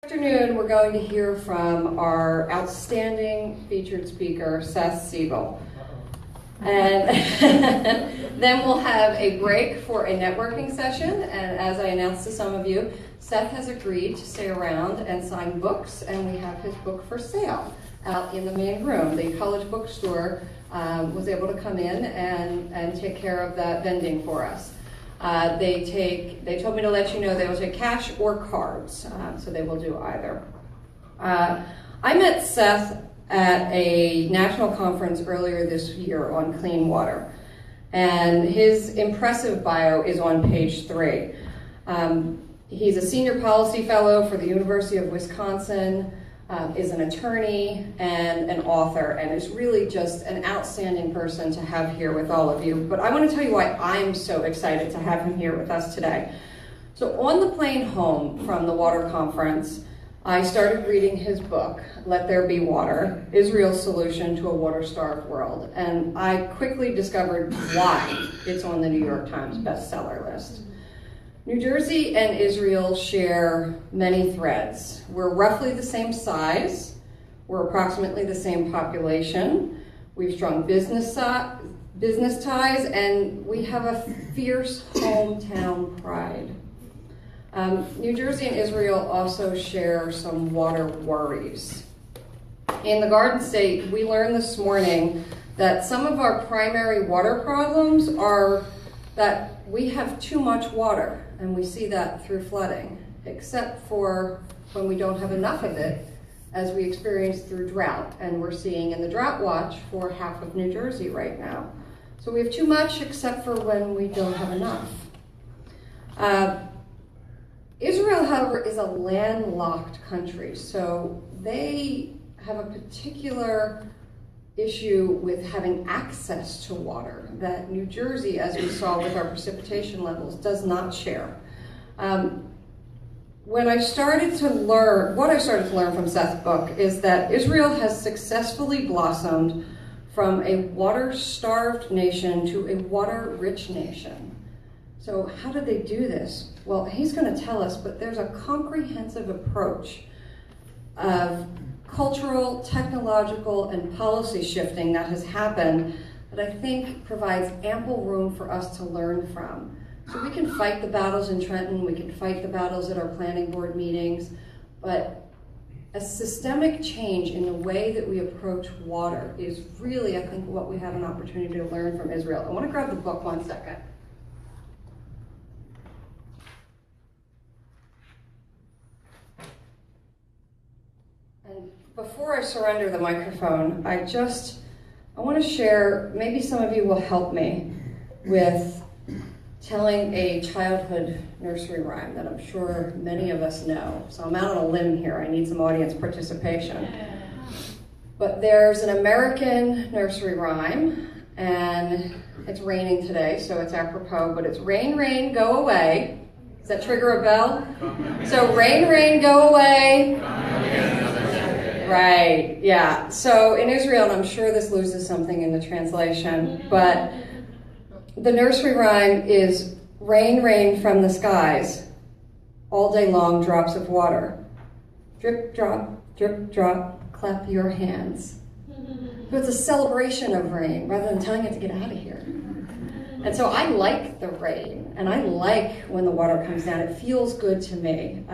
This afternoon, we're going to hear from our outstanding featured speaker, Seth Siegel. And then we'll have a break for a networking session. And as I announced to some of you, Seth has agreed to stay around and sign books, and we have his book for sale out in the main room. The college bookstore was able to come in and take care of that vending for us. They told me to let you know they will take cash or cards, so they will do either. I met Seth at a national conference earlier this year on clean water, and his impressive bio is on page 3. He's a senior policy fellow for the University of Wisconsin, is an attorney and an author, and is really just an outstanding person to have here with all of you. But I want to tell you why I'm so excited to have him here with us today. So on the plane home from the water conference, I started reading his book, Let There Be Water, Israel's Solution to a Water-Starved World. And I quickly discovered why it's on the New York Times bestseller list. New Jersey and Israel share many threads. We're roughly the same size. We're approximately the same population. We've strong business ties, and we have a fierce hometown pride. New Jersey and Israel also share some water worries. In the Garden State, we learned this morning that some of our primary water problems are that we have too much water, and we see that through flooding, except for when we don't have enough of it, as we experience through drought, and we're seeing in the drought watch for half of New Jersey right now. So we have too much except for when we don't have enough. Israel, however, is a landlocked country, so they have a particular issue with having access to water that New Jersey, as we saw with our precipitation levels, does not share. What I started to learn from Seth's book is that Israel has successfully blossomed from a water-starved nation to a water-rich nation. So how did they do this? Well, he's going to tell us, but there's a comprehensive approach of cultural, technological, and policy shifting that has happened that I think provides ample room for us to learn from. So we can fight the battles in Trenton, we can fight the battles at our planning board meetings, but a systemic change in the way that we approach water is really, I think, what we have an opportunity to learn from Israel. I want to grab the book 1 second. And before I surrender the microphone, I want to share, maybe some of you will help me with telling a childhood nursery rhyme that I'm sure many of us know. So I'm out on a limb here. I need some audience participation. But there's an American nursery rhyme, and it's raining today, so it's apropos, but it's rain, rain, go away. Does that trigger a bell? So rain, rain, go away. Right, yeah. So in Israel, and I'm sure this loses something in the translation, but the nursery rhyme is rain, rain from the skies, all day long drops of water. Drip, drop, clap your hands. So it's a celebration of rain rather than telling it to get out of here. And so I like the rain, and I like when the water comes down. It feels good to me.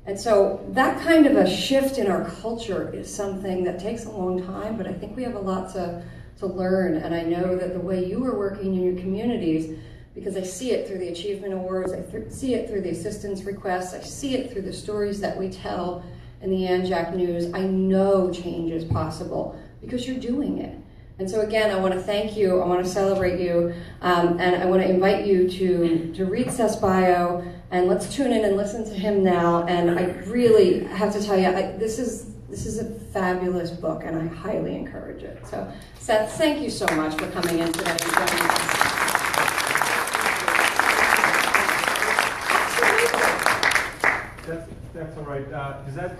And so that kind of a shift in our culture is something that takes a long time, but I think we have a lot to learn. And I know that the way you are working in your communities, because I see it through the achievement awards, I see it through the assistance requests, I see it through the stories that we tell in the ANJEC news, I know change is possible because you're doing it. And so again, I want to thank you, I want to celebrate you, and I want to invite you to read Seth's bio, and let's tune in and listen to him now. And I really have to tell you, this is a fabulous book, and I highly encourage it. So Seth, thank you so much for coming in today and joining us. That's all right. Does that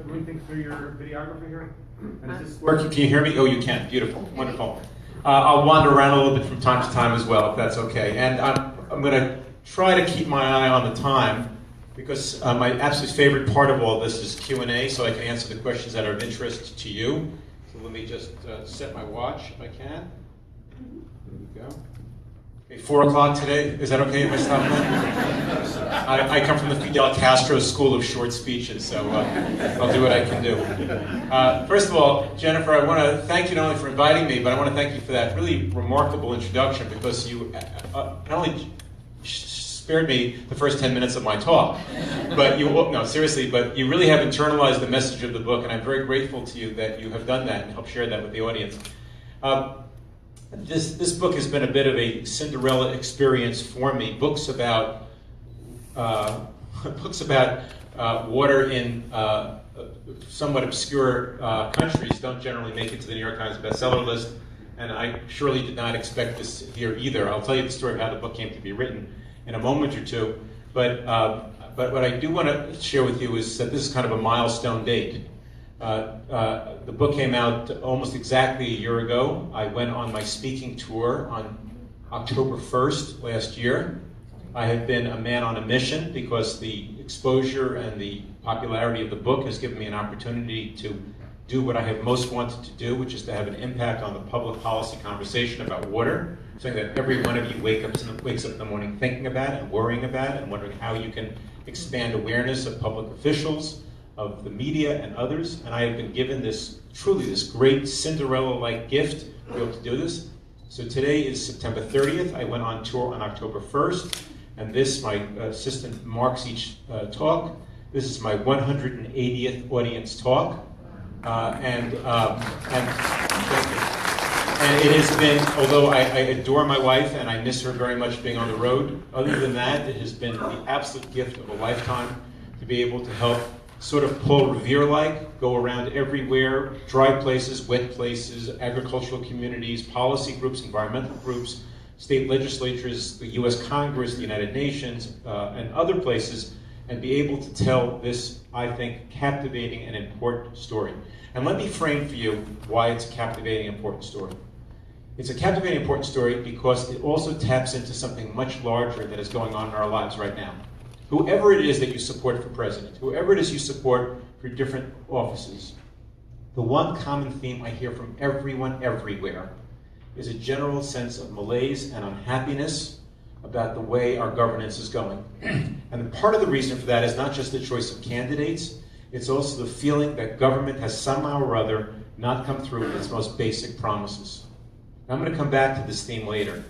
run things through your videographer here? And is this working? Can you hear me? Oh, you can. Beautiful. Wonderful. I'll wander around a little bit from time to time as well, if that's okay. And I'm going to try to keep my eye on the time. because my absolute favorite part of all this is Q&A, so I can answer the questions that are of interest to you. So let me just set my watch if I can. There we go. Okay, 4 o'clock today. Is that okay if I stop now? I come from the Fidel Castro School of Short Speeches, so I'll do what I can do. First of all, Jennifer, I want to thank you not only for inviting me, but I want to thank you for that really remarkable introduction, because you not only spared me the first 10 minutes of my talk, but no, seriously, but you really have internalized the message of the book, and I'm very grateful to you that you have done that and helped share that with the audience. This book has been a bit of a Cinderella experience for me. Books about water in somewhat obscure countries don't generally make it to the New York Times bestseller list, and I surely did not expect this here either. I'll tell you the story of how the book came to be written in a moment or two, but what I do want to share with you is that this is kind of a milestone date. The book came out almost exactly a year ago. I went on my speaking tour on October 1st last year. I have been a man on a mission because the exposure and the popularity of the book has given me an opportunity to do what I have most wanted to do, which is to have an impact on the public policy conversation about water, something that every one of you wakes up in the morning thinking about and worrying about and wondering how you can expand awareness of public officials, of the media and others. And I have been given this great Cinderella-like gift to be able to do this. So today is September 30th. I went on tour on October 1st, and this, my assistant marks each talk. This is my 180th audience talk. And it has been, although I adore my wife and I miss her very much being on the road, other than that, it has been the absolute gift of a lifetime to be able to help sort of Paul Revere-like, go around everywhere, dry places, wet places, agricultural communities, policy groups, environmental groups, state legislatures, the US Congress, the United Nations, and other places, and be able to tell this, I think, captivating and important story. And let me frame for you why it's a captivating, important story. It's a captivating, important story because it also taps into something much larger that is going on in our lives right now. Whoever it is that you support for president, whoever it is you support for different offices, the one common theme I hear from everyone everywhere is a general sense of malaise and unhappiness about the way our governance is going. And part of the reason for that is not just the choice of candidates, it's also the feeling that government has somehow or other not come through with its most basic promises. Now, I'm going to come back to this theme later.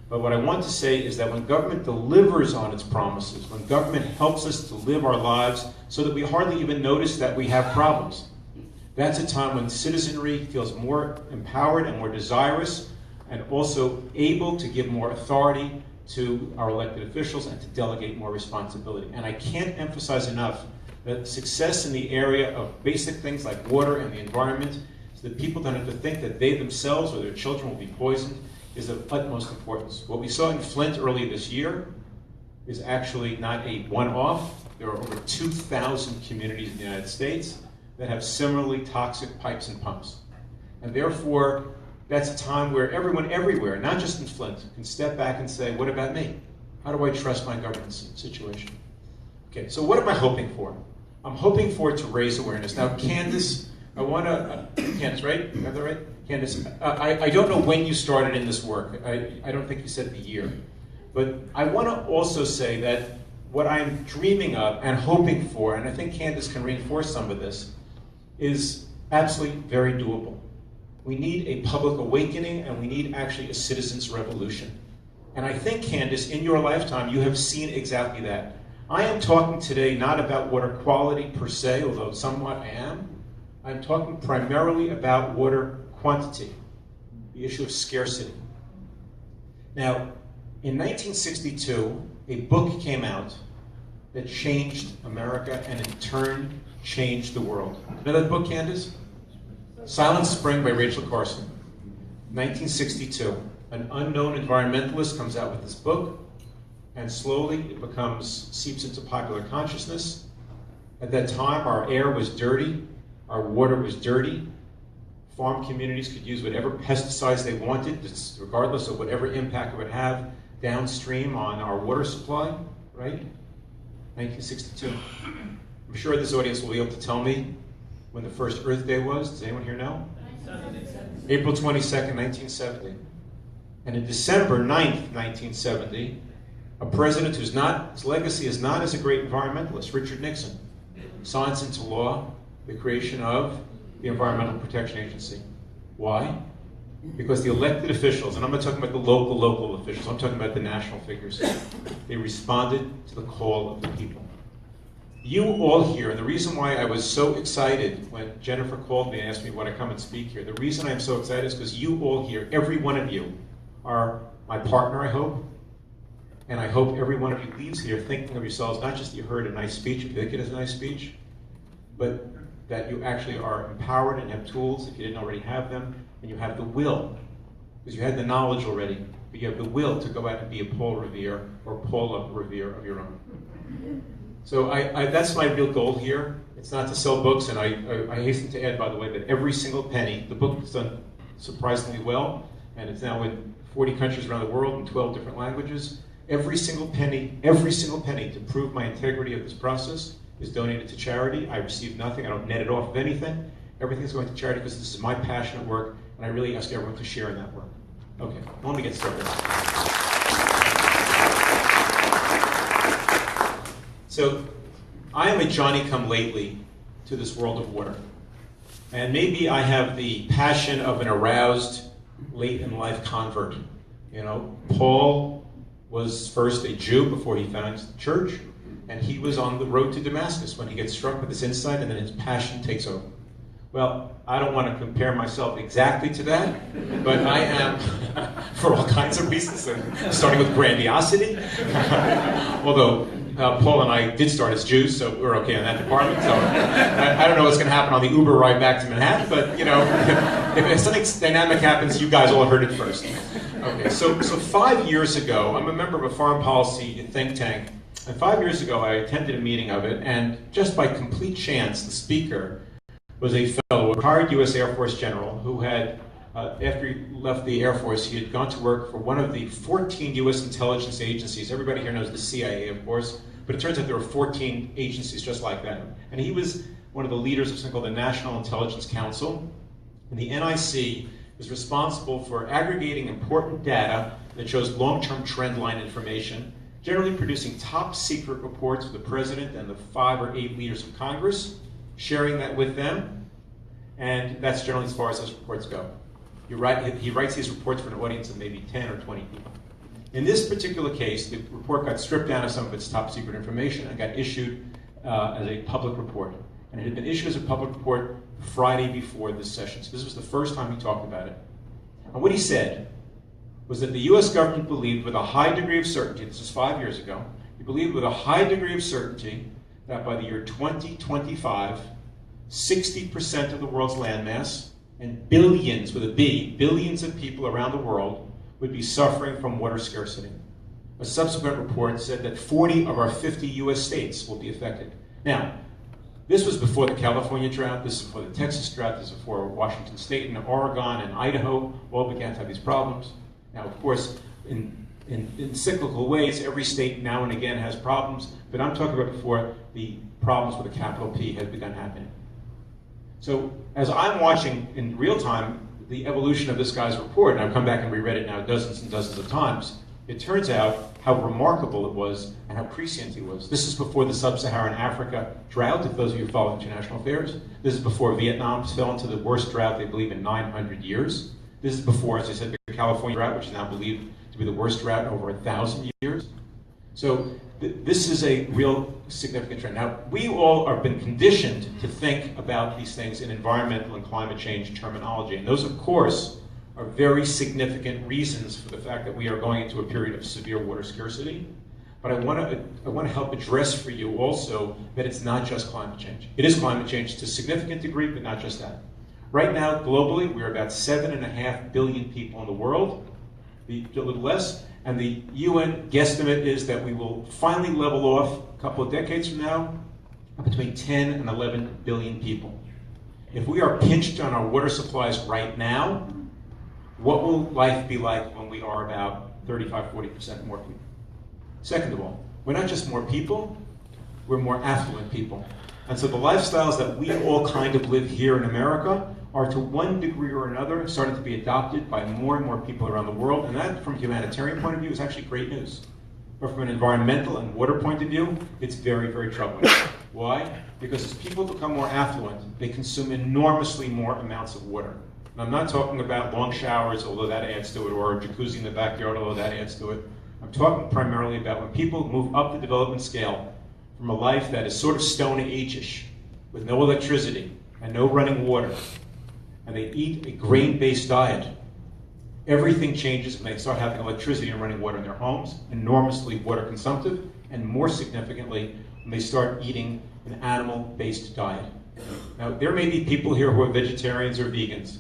But what I want to say is that when government delivers on its promises, when government helps us to live our lives so that we hardly even notice that we have problems, that's a time when citizenry feels more empowered and more desirous and also able to give more authority to our elected officials and to delegate more responsibility. And I can't emphasize enough that success in the area of basic things like water and the environment, so that people don't have to think that they themselves or their children will be poisoned, is of utmost importance. What we saw in Flint earlier this year is actually not a one-off. There are over 2,000 communities in the United States that have similarly toxic pipes and pumps. And therefore, that's a time where everyone everywhere, not just in Flint, can step back and say, what about me? How do I trust my governance situation? Okay, so what am I hoping for? I'm hoping for it to raise awareness. Now, Candace, I want to, Candace, right? Is that right? Candace, I don't know when you started in this work. I don't think you said the year. But I want to also say that what I'm dreaming of and hoping for, and I think Candace can reinforce some of this, is absolutely very doable. We need a public awakening, and we need actually a citizens' revolution. And I think, Candace, in your lifetime, you have seen exactly that. I am talking today not about water quality per se, although somewhat I am. I'm talking primarily about water quantity, the issue of scarcity. Now, in 1962, a book came out that changed America and in turn changed the world. You know that book, Candace? Silent Spring by Rachel Carson. 1962. An unknown environmentalist comes out with this book, and slowly it seeps into popular consciousness. At that time, our air was dirty, our water was dirty. Farm communities could use whatever pesticides they wanted, regardless of whatever impact it would have downstream on our water supply, right? 1962. I'm sure this audience will be able to tell me when the first Earth Day was. Does anyone here know? April 22nd, 1970. And in December 9th, 1970, a president whose legacy is not as a great environmentalist, Richard Nixon, signs into law the creation of the Environmental Protection Agency. Why? Because the elected officials, and I'm not talking about the local officials, I'm talking about the national figures, they responded to the call of the people. You all here, and the reason why I was so excited when Jennifer called me and asked me would I come and speak here, the reason I'm so excited is because you all here, every one of you, are my partner, I hope, and I hope every one of you leaves here thinking of yourselves, not just that you heard a nice speech, if you think it is a nice speech, but that you actually are empowered and have tools, if you didn't already have them, and you have the will, because you had the knowledge already, but you have the will to go out and be a Paul Revere or Paula Revere of your own. So that's my real goal here. It's not to sell books, and I hasten to add, by the way, that every single penny, the book is done surprisingly well, and it's now in 40 countries around the world in 12 different languages. Every single penny to prove my integrity of this process is donated to charity. I receive nothing, I don't net it off of anything. Everything's going to charity because this is my passionate work, and I really ask everyone to share in that work. Okay, let me get started. So, I am a Johnny-come-lately to this world of water. And maybe I have the passion of an aroused, late-in-life convert. You know, Paul was first a Jew before he founded the church, and he was on the road to Damascus when he gets struck with this insight, and then his passion takes over. Well, I don't want to compare myself exactly to that, but I am, for all kinds of reasons, starting with grandiosity. Although Paul and I did start as Jews, so we're okay in that department. So I don't know what's going to happen on the Uber ride back to Manhattan, but you know, if something dynamic happens, you guys all heard it first. Okay, so 5 years ago, I'm a member of a foreign policy think tank, and 5 years ago I attended a meeting of it, and just by complete chance, the speaker was a fellow, a retired U.S. Air Force general who had, after he left the Air Force, he had gone to work for one of the 14 U.S. intelligence agencies. Everybody here knows the CIA, of course, but it turns out there were 14 agencies just like that. And he was one of the leaders of something called the National Intelligence Council. And the NIC is responsible for aggregating important data that shows long-term trend line information, generally producing top secret reports for the president and the 5 or 8 leaders of Congress, sharing that with them, and that's generally as far as those reports go. He writes these reports for an audience of maybe 10 or 20 people. In this particular case, the report got stripped down of some of its top secret information and got issued as a public report. And it had been issued as a public report Friday before this session. So this was the first time he talked about it. And what he said was that the US government believed with a high degree of certainty, this is 5 years ago, he believed with a high degree of certainty that by the year 2025, 60% of the world's landmass and billions, with a B, billions of people around the world would be suffering from water scarcity. A subsequent report said that 40 of our 50 US states will be affected. Now, this was before the California drought, this is before the Texas drought, this is before Washington State and Oregon and Idaho all began to have these problems. Now, of course, in cyclical ways, every state now and again has problems, but I'm talking about before the problems with a capital P had begun happening. So as I'm watching in real time the evolution of this guy's report, and I've come back and reread it now dozens and dozens of times, it turns out how remarkable it was and how prescient he was. This is before the sub-Saharan Africa drought, if those of you who follow international affairs. This is before Vietnam fell into the worst drought they believe in 900 years. This is before, as I said, the California drought, which is now believed to be the worst drought in over 1,000 years. So this is a real significant trend. Now, we all have been conditioned to think about these things in environmental and climate change terminology. And those, of course, are very significant reasons for the fact that we are going into a period of severe water scarcity. But I want to help address for you also that it's not just climate change. It is climate change to a significant degree, but not just that. Right now, globally, we're about 7.5 billion people in the world, a little less, and the UN guesstimate is that we will finally level off a couple of decades from now between 10 and 11 billion people. If we are pinched on our water supplies right now, what will life be like when we are about 35-40% more people? Second of all, we're not just more people, we're more affluent people. And so the lifestyles that we all kind of live here in America are to one degree or another starting to be adopted by more and more people around the world. And that, from a humanitarian point of view, is actually great news. But from an environmental and water point of view, it's very, very troubling. Why? Because as people become more affluent, they consume enormously more amounts of water. And I'm not talking about long showers, although that adds to it, or a jacuzzi in the backyard, although that adds to it. I'm talking primarily about when people move up the development scale from a life that is sort of Stone Age-ish, with no electricity and no running water, and they eat a grain-based diet. Everything changes when they start having electricity and running water in their homes, enormously water consumptive, and more significantly, when they start eating an animal-based diet. Now, there may be people here who are vegetarians or vegans,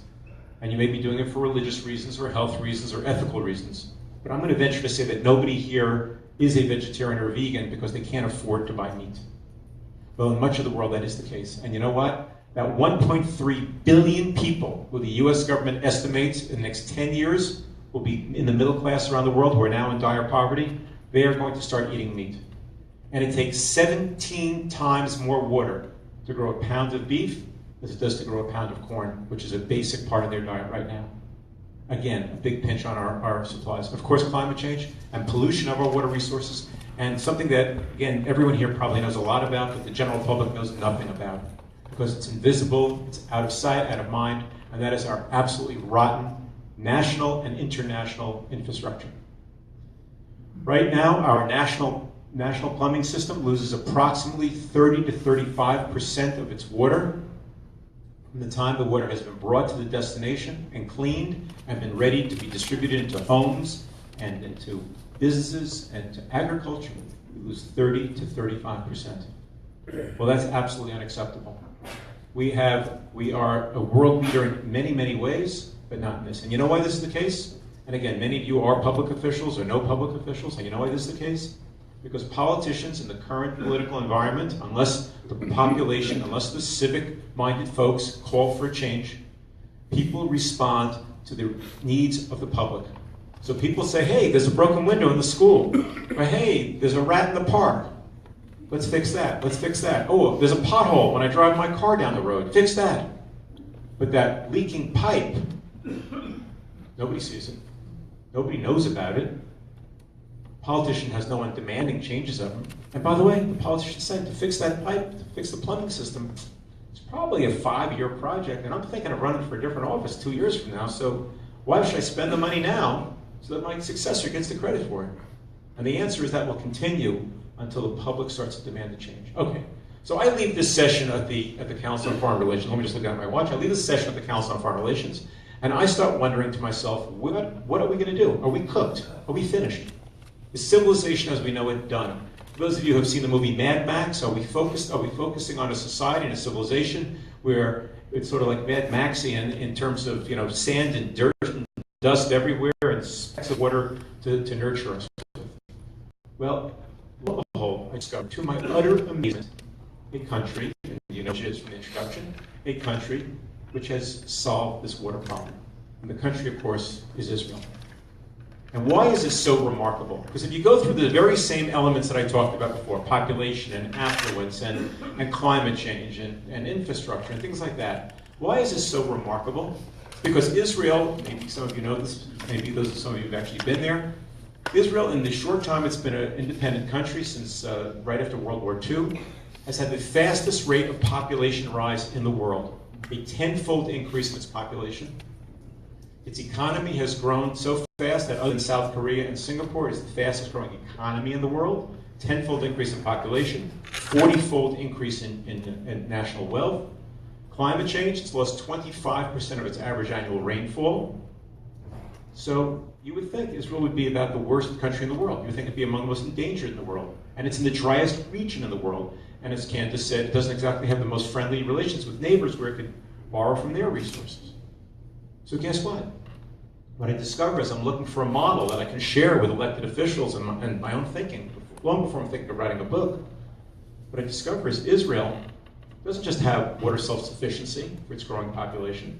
and you may be doing it for religious reasons or health reasons or ethical reasons. But I'm going to venture to say that nobody here is a vegetarian or vegan because they can't afford to buy meat. Well, in much of the world, that is the case. And you know what? That 1.3 billion people who the US government estimates in the next 10 years will be in the middle class around the world who are now in dire poverty, they are going to start eating meat. And it takes 17 times more water to grow a pound of beef as it does to grow a pound of corn, which is a basic part of their diet right now. Again, a big pinch on our supplies. Of course, climate change and pollution of our water resources, and something that, again, everyone here probably knows a lot about, but the general public knows nothing about, because it's invisible, it's out of sight, out of mind, and that is our absolutely rotten national and international infrastructure. Right now, our national plumbing system loses approximately 30 to 35% of its water from the time the water has been brought to the destination and cleaned and been ready to be distributed into homes and into businesses and to agriculture. We lose 30 to 35%. Well, that's absolutely unacceptable. We are a world leader in many, many ways, but not in this. And you know why this is the case? And again, many of you are public officials or no public officials, and you know why this is the case? Because politicians in the current political environment, unless the population, unless the civic-minded folks call for a change, people respond to the needs of the public. So people say, hey, there's a broken window in the school. Or hey, there's a rat in the park. Let's fix that. Let's fix that. Oh, there's a pothole when I drive my car down the road. Fix that. But that leaking pipe, nobody sees it. Nobody knows about it. Politician has no one demanding changes of them. And by the way, the politician said to fix that pipe, to fix the plumbing system, it's probably a 5-year project, and I'm thinking of running for a different office 2 years from now, so why should I spend the money now so that my successor gets the credit for it? And the answer is that will continue until the public starts to demand a change. Okay, so I leave this session at the Council on Foreign Relations. Let me just look at my watch. I leave this session at the Council on Foreign Relations, and I start wondering to myself, what are we going to do? Are we cooked? Are we finished? Is civilization as we know it done? For those of you who have seen the movie Mad Max, are we focusing on a society and a civilization where it's sort of like Mad Maxian in terms of, you know, sand and dirt and dust everywhere and specks of water to nurture us with? Well, lo and behold, I discovered to my utter amazement a country, and you know what it is from the introduction, a country which has solved this water problem. And the country, of course, is Israel. And why is this so remarkable? Because if you go through the very same elements that I talked about before, population and affluence and climate change and infrastructure and things like that, why is this so remarkable? Because Israel, maybe some of you know this, maybe some of you have actually been there, Israel, in the short time it's been an independent country since right after World War II, has had the fastest rate of population rise in the world, a 10-fold increase in its population. Its economy has grown so fast that other than South Korea and Singapore, it's the fastest growing economy in the world. 10-fold increase in population, 40-fold increase in national wealth. Climate change, it's lost 25% of its average annual rainfall. So you would think Israel would be about the worst country in the world. You would think it'd be among the most endangered in the world. And it's in the driest region in the world. And as Candace said, it doesn't exactly have the most friendly relations with neighbors where it could borrow from their resources. So guess what? What I discover is I'm looking for a model that I can share with elected officials and my own thinking, long before I'm thinking of writing a book. What I discover is Israel doesn't just have water self-sufficiency for its growing population.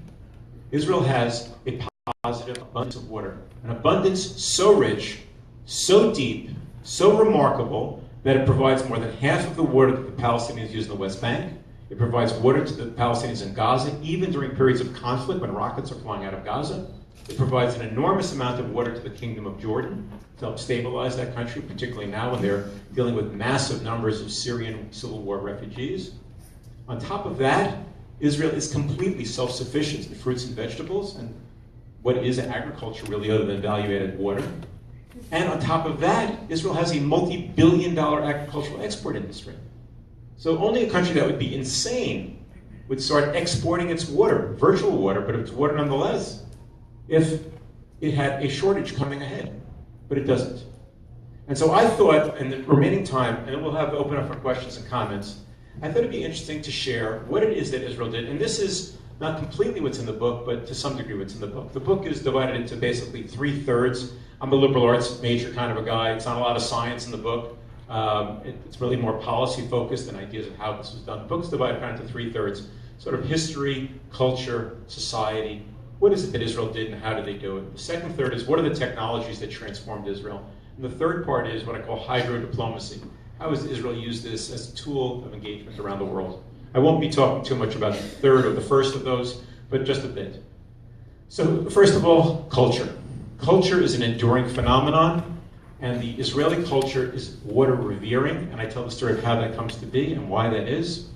Israel has a positive abundance of water, an abundance so rich, so deep, so remarkable, that it provides more than half of the water that the Palestinians use in the West Bank. It provides water to the Palestinians in Gaza, even during periods of conflict when rockets are flying out of Gaza. It provides an enormous amount of water to the Kingdom of Jordan to help stabilize that country, particularly now when they're dealing with massive numbers of Syrian civil war refugees. On top of that, Israel is completely self-sufficient in fruits and vegetables, and what is agriculture really other than value-added water. And on top of that, Israel has a multi-billion-dollar agricultural export industry. So only a country that would be insane would start exporting its water, virtual water, but it's water nonetheless, if it had a shortage coming ahead. But it doesn't. And so I thought, in the remaining time, and then we'll have open up for questions and comments, I thought it'd be interesting to share what it is that Israel did. And this is not completely what's in the book, but to some degree what's in the book. The book is divided into basically 3/3. I'm a liberal arts major kind of a guy. It's not a lot of science in the book. It's really more policy focused and ideas of how this was done. The book's divided kind of into 3/3, sort of history, culture, society. What is it that Israel did and how did they do it? The second third is what are the technologies that transformed Israel? And the third part is what I call hydro diplomacy. How has Israel used this as a tool of engagement around the world? I won't be talking too much about the third or the first of those, but just a bit. So first of all, culture. Culture is an enduring phenomenon, and the Israeli culture is water revering, and I tell the story of how that comes to be and why that is.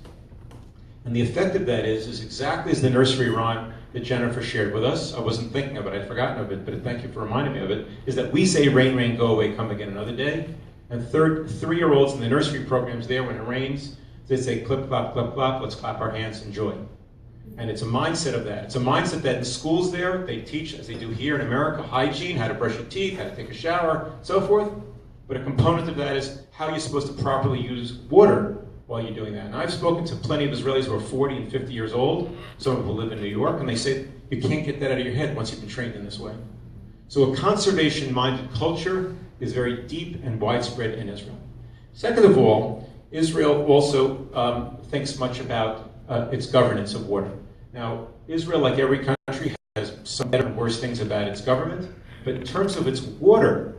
And the effect of that is exactly as the nursery rhyme that Jennifer shared with us. I wasn't thinking of it, I'd forgotten of it, but thank you for reminding me of it, is that we say, rain, rain, go away, come again another day. And 3-year-olds in the nursery programs there, when it rains, they say, clip, clop, clap, clap, let's clap our hands, enjoy. And it's a mindset of that. It's a mindset that in schools there, they teach, as they do here in America, hygiene, how to brush your teeth, how to take a shower, so forth. But a component of that is how you're supposed to properly use water while you're doing that. And I've spoken to plenty of Israelis who are 40 and 50 years old, some of them live in New York, and they say, you can't get that out of your head once you've been trained in this way. So a conservation-minded culture is very deep and widespread in Israel. Second of all, Israel also thinks much about its governance of water. Now, Israel, like every country, has some better and worse things about its government, but in terms of its water,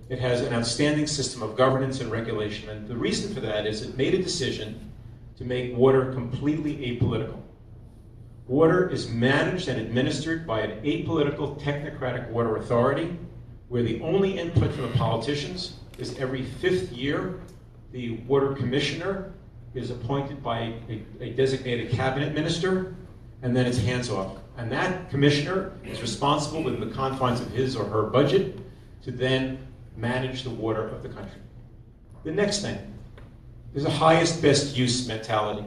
it has an outstanding system of governance and regulation. And the reason for that is it made a decision to make water completely apolitical. Water is managed and administered by an apolitical technocratic water authority, where the only input from the politicians is every 5th year, the water commissioner is appointed by a designated cabinet minister, and then it's hands off. And that commissioner is responsible within the confines of his or her budget to then manage the water of the country. The next thing is a highest best use mentality.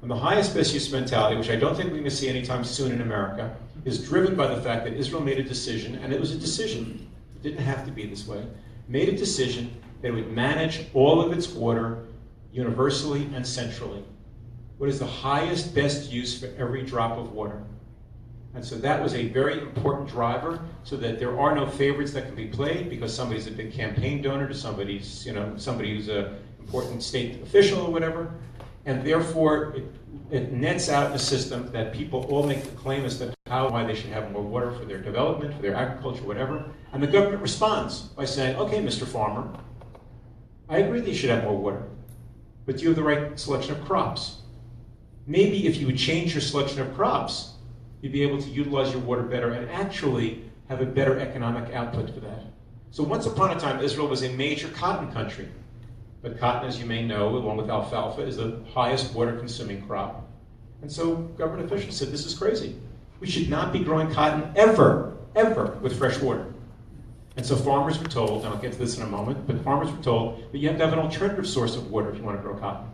And the highest best use mentality, which I don't think we're going to see anytime soon in America, is driven by the fact that Israel made a decision, and it was a decision, it didn't have to be this way, made a decision that it would manage all of its water universally and centrally. What is the highest best use for every drop of water? And so that was a very important driver, so that there are no favorites that can be played because somebody's a big campaign donor to somebody's, somebody who's an important state official or whatever. And therefore, it nets out in a system that people all make the claim as to how and why they should have more water for their development, for their agriculture, whatever. And the government responds by saying, okay, Mr. Farmer, I agree that you should have more water, but do you have the right selection of crops? Maybe if you would change your selection of crops, you'd be able to utilize your water better and actually have a better economic output for that. So once upon a time, Israel was a major cotton country. But cotton, as you may know, along with alfalfa, is the highest water-consuming crop. And so government officials said, this is crazy. We should not be growing cotton ever, ever with fresh water. And so farmers were told, and I'll get to this in a moment, but farmers were told that you have to have an alternative source of water if you want to grow cotton.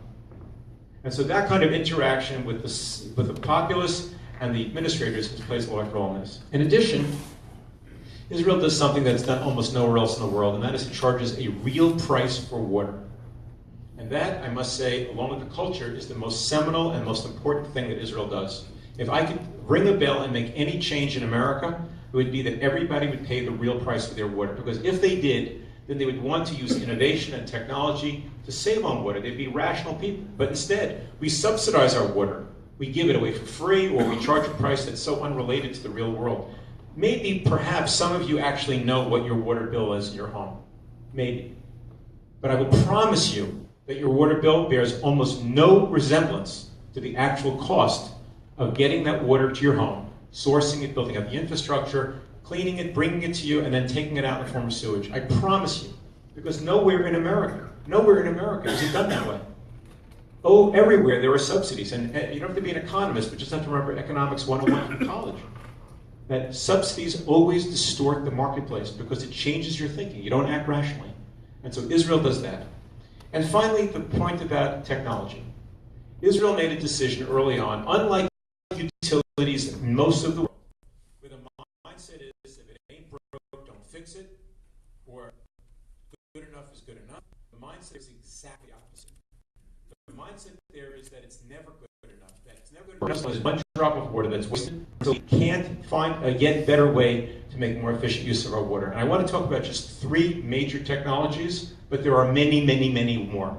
And so that kind of interaction with the populace and the administrators plays a large role in this. In addition, Israel does something that's done almost nowhere else in the world, and that is it charges a real price for water. And that, I must say, along with the culture, is the most seminal and most important thing that Israel does. If I could ring a bell and make any change in America, it would be that everybody would pay the real price for their water. Because if they did, then they would want to use innovation and technology to save on water. They'd be rational people. But instead, we subsidize our water. We give it away for free, or we charge a price that's so unrelated to the real world. Maybe, perhaps, some of you actually know what your water bill is in your home. Maybe. But I will promise you that your water bill bears almost no resemblance to the actual cost of getting that water to your home, sourcing it, building up the infrastructure, cleaning it, bringing it to you, and then taking it out in the form of sewage. I promise you, because nowhere in America is it done that way. Oh, everywhere there are subsidies, and you don't have to be an economist, but just have to remember economics 101 from college. That subsidies always distort the marketplace because it changes your thinking. You don't act rationally. And so Israel does that. And finally, the point about technology. Israel made a decision early on, unlike utilities in most of the world, where the mindset is if it ain't broke, don't fix it, or good enough is good enough. The mindset is exactly opposite. The mindset there is that it's never good enough, that it's never good enough. There's one drop of water that's wasted, so we can't find a yet better way to make more efficient use of our water. And I want to talk about just 3 major technologies, but there are many more,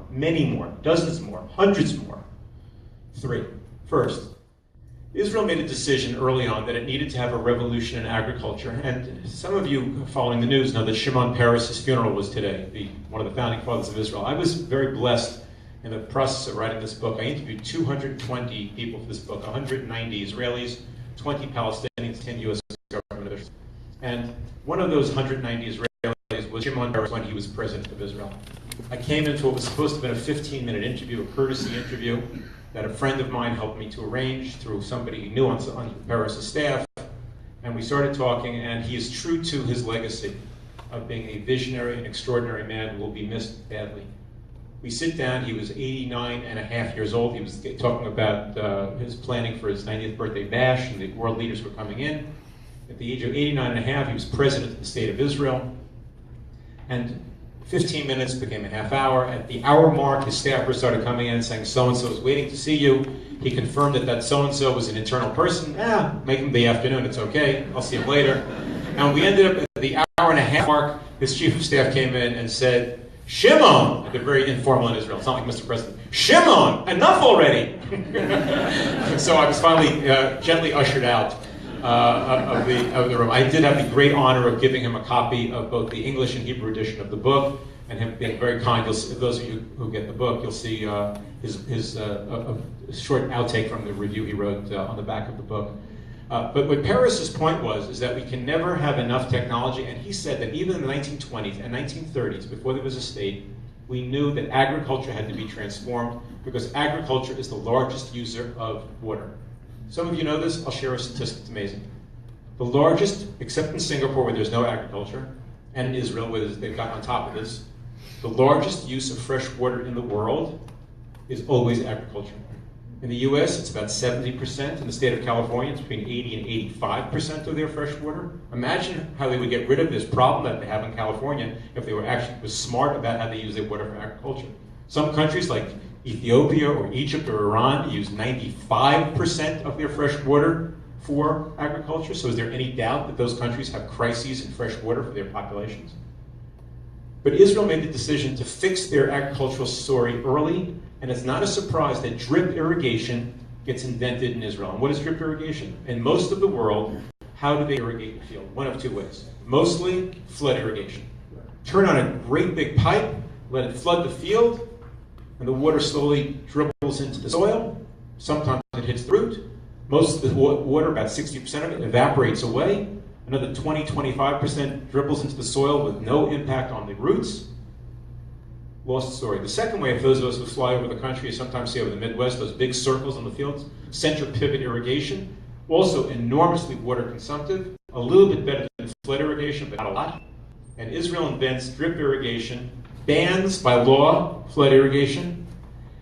dozens more, hundreds more. 3. First, Israel made a decision early on that it needed to have a revolution in agriculture. And some of you following the news know that Shimon Peres' funeral was today, one of the founding fathers of Israel. I was very blessed in the process of writing this book. I interviewed 220 people for this book, 190 Israelis, 20 Palestinians, 10 U.S. government officials. And one of those 190 Israelis was Shimon Peres when he was president of Israel. I came into what was supposed to have been a 15-minute interview, a courtesy interview, that a friend of mine helped me to arrange through somebody he knew on Peres' staff. And we started talking, and he is true to his legacy of being a visionary and extraordinary man who will be missed badly. We sit down, he was 89 and a half years old. He was talking about his planning for his 90th birthday bash, and the world leaders were coming in. At the age of 89 and a half, he was president of the state of Israel. And 15 minutes became a half hour. At the hour mark, his staffers started coming in and saying, so-and-so is waiting to see you. He confirmed that so-and-so was an internal person. Make him the afternoon, it's okay. I'll see him later. And we ended up at the hour and a half mark, his chief of staff came in and said, Shimon, they're very informal in Israel, it's not like Mr. President, Shimon, enough already! So I was finally gently ushered out of the room. I did have the great honor of giving him a copy of both the English and Hebrew edition of the book, and him being very kind. You'll see, those of you who get the book, you'll see his short outtake from the review he wrote on the back of the book. But what Peres' point was is that we can never have enough technology, and he said that even in the 1920s and 1930s, before there was a state, we knew that agriculture had to be transformed because agriculture is the largest user of water. Some of you know this, I'll share a statistic, it's amazing. The largest, except in Singapore where there's no agriculture, and in Israel where they've got on top of this, the largest use of fresh water in the world is always agriculture. In the US, it's about 70%. In the state of California, it's between 80 and 85% of their fresh water. Imagine how they would get rid of this problem that they have in California if they were actually smart about how they use their water for agriculture. Some countries like Ethiopia or Egypt or Iran use 95% of their fresh water for agriculture. So is there any doubt that those countries have crises in fresh water for their populations? But Israel made the decision to fix their agricultural story early, and it's not a surprise that drip irrigation gets invented in Israel. And what is drip irrigation? In most of the world, how do they irrigate the field? One of 2 ways. Mostly flood irrigation. Turn on a great big pipe, let it flood the field, and the water slowly dribbles into the soil. Sometimes it hits the root. Most of the water, about 60% of it, evaporates away. Another 20-25% dribbles into the soil with no impact on the roots. Lost story. The second way, for those of us who fly over the country, you sometimes see over the Midwest, those big circles on the fields, center pivot irrigation, also enormously water consumptive, a little bit better than flood irrigation, but not a lot. And Israel invents drip irrigation, bans by law flood irrigation,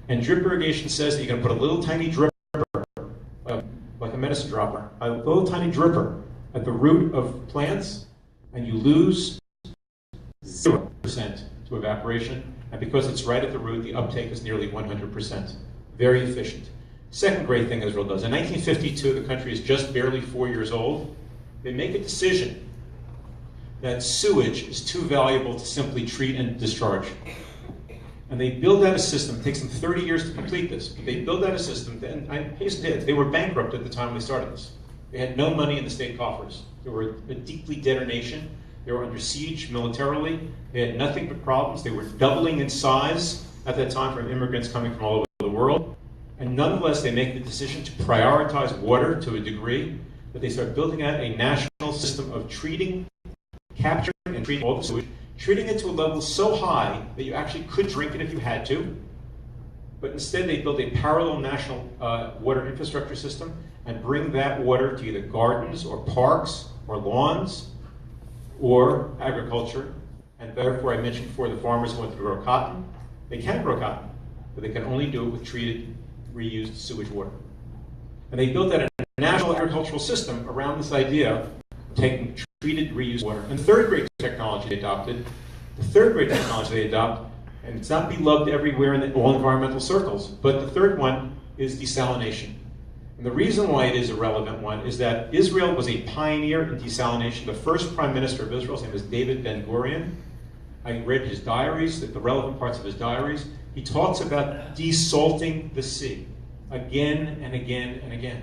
and drip irrigation says that you're going to put a little tiny dripper, like a medicine dropper, a little tiny dripper at the root of plants, and you lose 0% to evaporation. And because it's right at the root, the uptake is nearly 100%. Very efficient. Second great thing Israel does. In 1952, the country is just barely 4 years old. They make a decision that sewage is too valuable to simply treat and discharge. And they build out a system. It takes them 30 years to complete this. But they build out a system, and I hasten to add, they were bankrupt at the time they started this. They had no money in the state coffers. They were a deeply debtor nation. They were under siege militarily. They had nothing but problems. They were doubling in size at that time from immigrants coming from all over the world. And nonetheless, they make the decision to prioritize water to a degree that they start building out a national system of treating, capturing, and treating all the sewage, treating it to a level so high that you actually could drink it if you had to. But instead, they build a parallel national water infrastructure system and bring that water to either gardens or parks or lawns or agriculture. And therefore, I mentioned before, the farmers who want to grow cotton. They can grow cotton, but they can only do it with treated, reused sewage water. And they built that a national agricultural system around this idea of taking treated, reused water. And the third great technology they adopted, and it's not beloved everywhere in all environmental circles, but the third one is desalination. And the reason why it is a relevant one is that Israel was a pioneer in desalination. The first prime minister of Israel, his name was David Ben-Gurion. I read his diaries, the relevant parts of his diaries. He talks about desalting the sea again and again and again.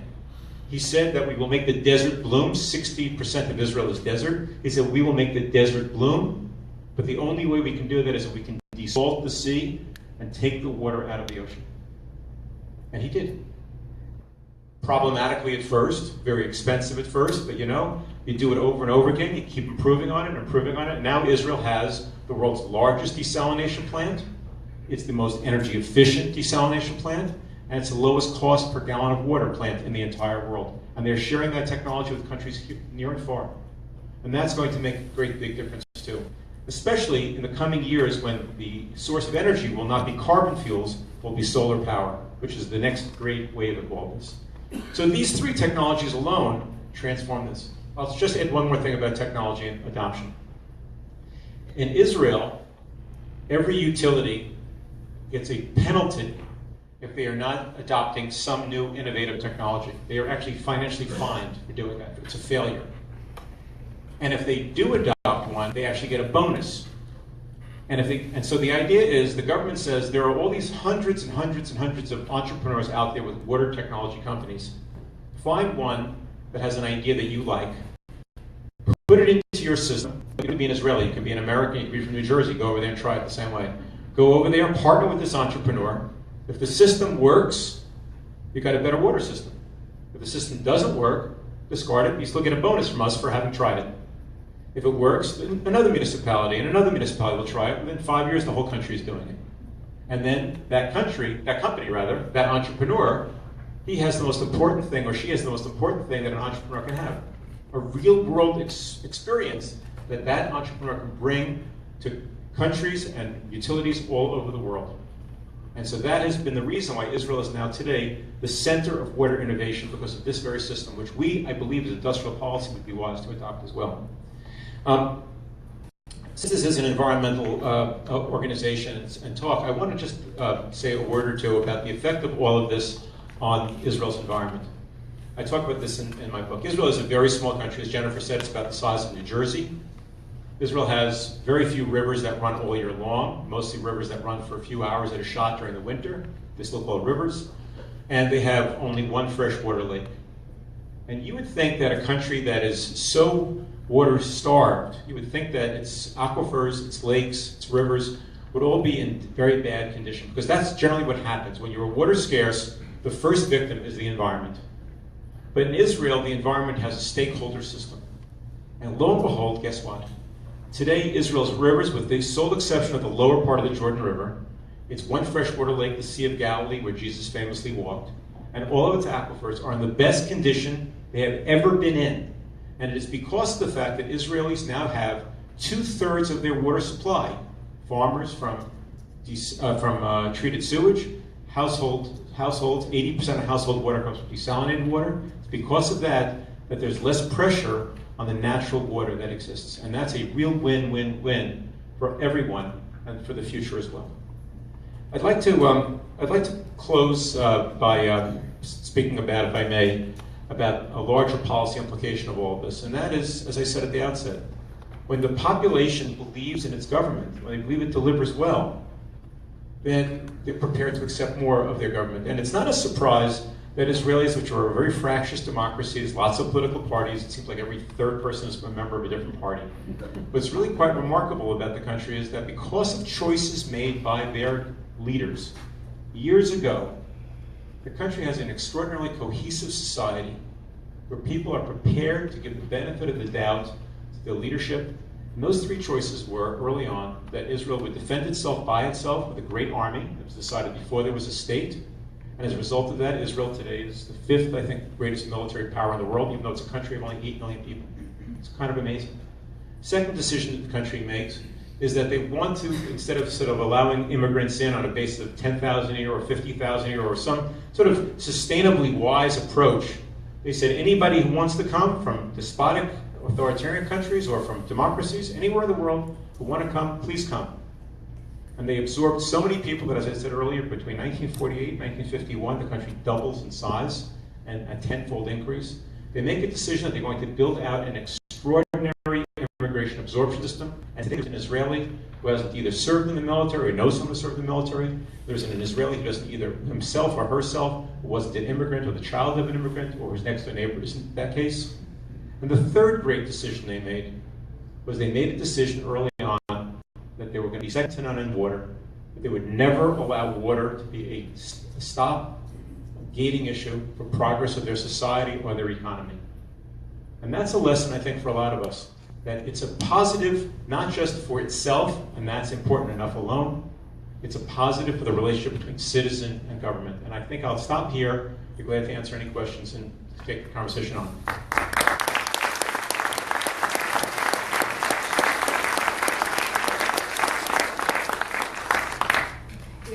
He said that we will make the desert bloom. 60% of Israel is desert. He said we will make the desert bloom, but the only way we can do that is if we can desalt the sea and take the water out of the ocean. And he did. Problematically at first, very expensive at first, but you do it over and over again, you keep improving on it and improving on it. Now Israel has the world's largest desalination plant. It's the most energy efficient desalination plant, and it's the lowest cost per gallon of water plant in the entire world. And they're sharing that technology with countries near and far. And that's going to make a great big difference too. Especially in the coming years when the source of energy will not be carbon fuels, will be solar power, which is the next great wave of all this. So these three technologies alone transform this. I'll just add one more thing about technology and adoption. In Israel, every utility gets a penalty if they are not adopting some new innovative technology. They are actually financially fined for doing that. It's a failure. And if they do adopt one, they actually get a bonus. And so the idea is the government says there are all these hundreds and hundreds and hundreds of entrepreneurs out there with water technology companies. Find one that has an idea that you like. Put it into your system. You can be an Israeli, you can be an American, you can be from New Jersey. Go over there and try it the same way. Go over there, partner with this entrepreneur. If the system works, you've got a better water system. If the system doesn't work, discard it. You still get a bonus from us for having tried it. If it works, then another municipality and another municipality will try it. Within 5 years, the whole country is doing it. And then that company, that entrepreneur, he has the most important thing, or she has the most important thing that an entrepreneur can have. A real-world experience that entrepreneur can bring to countries and utilities all over the world. And so that has been the reason why Israel is now today the center of water innovation, because of this very system, which I believe as industrial policy would be wise to adopt as well. Since this is an environmental organization and talk, I want to just say a word or two about the effect of all of this on Israel's environment. I talk about this in my book. Israel is a very small country. As Jennifer said, it's about the size of New Jersey. Israel has very few rivers that run all year long, mostly rivers that run for a few hours at a shot during the winter. They're still called rivers. And they have only one freshwater lake. And you would think that a country that is so water-starved, you would think that its aquifers, its lakes, its rivers would all be in very bad condition, because that's generally what happens. When you're water scarce, the first victim is the environment. But in Israel, the environment has a stakeholder system. And lo and behold, guess what? Today, Israel's rivers, with the sole exception of the lower part of the Jordan River, it's one freshwater lake, the Sea of Galilee, where Jesus famously walked, and all of its aquifers are in the best condition they have ever been in. And it is because of the fact that Israelis now have 2/3 of their water supply, farmers from treated sewage, households, 80% of household water comes from desalinated water. It's because of that there's less pressure on the natural water that exists. And that's a real win-win-win for everyone and for the future as well. I'd like to close by speaking about, if I may, about a larger policy implication of all of this. And that is, as I said at the outset, when the population believes in its government, when they believe it delivers well, then they're prepared to accept more of their government. And it's not a surprise that Israelis, which are a very fractious democracy, there's lots of political parties, it seems like every third person is a member of a different party. What's really quite remarkable about the country is that because of choices made by their leaders years ago, the country has an extraordinarily cohesive society where people are prepared to give the benefit of the doubt to their leadership. And those three choices were, early on, that Israel would defend itself by itself with a great army. It was decided before there was a state. And as a result of that, Israel today is the fifth, I think, greatest military power in the world, even though it's a country of only 8 million people. It's kind of amazing. Second decision that the country makes is that they want to, instead of sort of allowing immigrants in on a basis of 10,000 a year or 50,000 a year or some sort of sustainably wise approach, they said anybody who wants to come from despotic, authoritarian countries or from democracies, anywhere in the world, who want to come, please come. And they absorbed so many people that, as I said earlier, between 1948 and 1951, the country doubles in size and a tenfold increase. They make a decision that they're going to build out an extraordinary immigration absorption system. And today there's an Israeli who hasn't either served in the military or knows someone who served in the military. There's an Israeli who doesn't either himself or herself, who wasn't an immigrant or the child of an immigrant or who's next to a neighbor isn't that case. And the third great decision they made was they made a decision early on that they were going to be second to none in water, that they would never allow water to be a stop, a gating issue for progress of their society or their economy. And that's a lesson, I think, for a lot of us, that it's a positive not just for itself, and that's important enough alone, it's a positive for the relationship between citizen and government. And I think I'll stop here. Be glad to answer any questions and take the conversation on.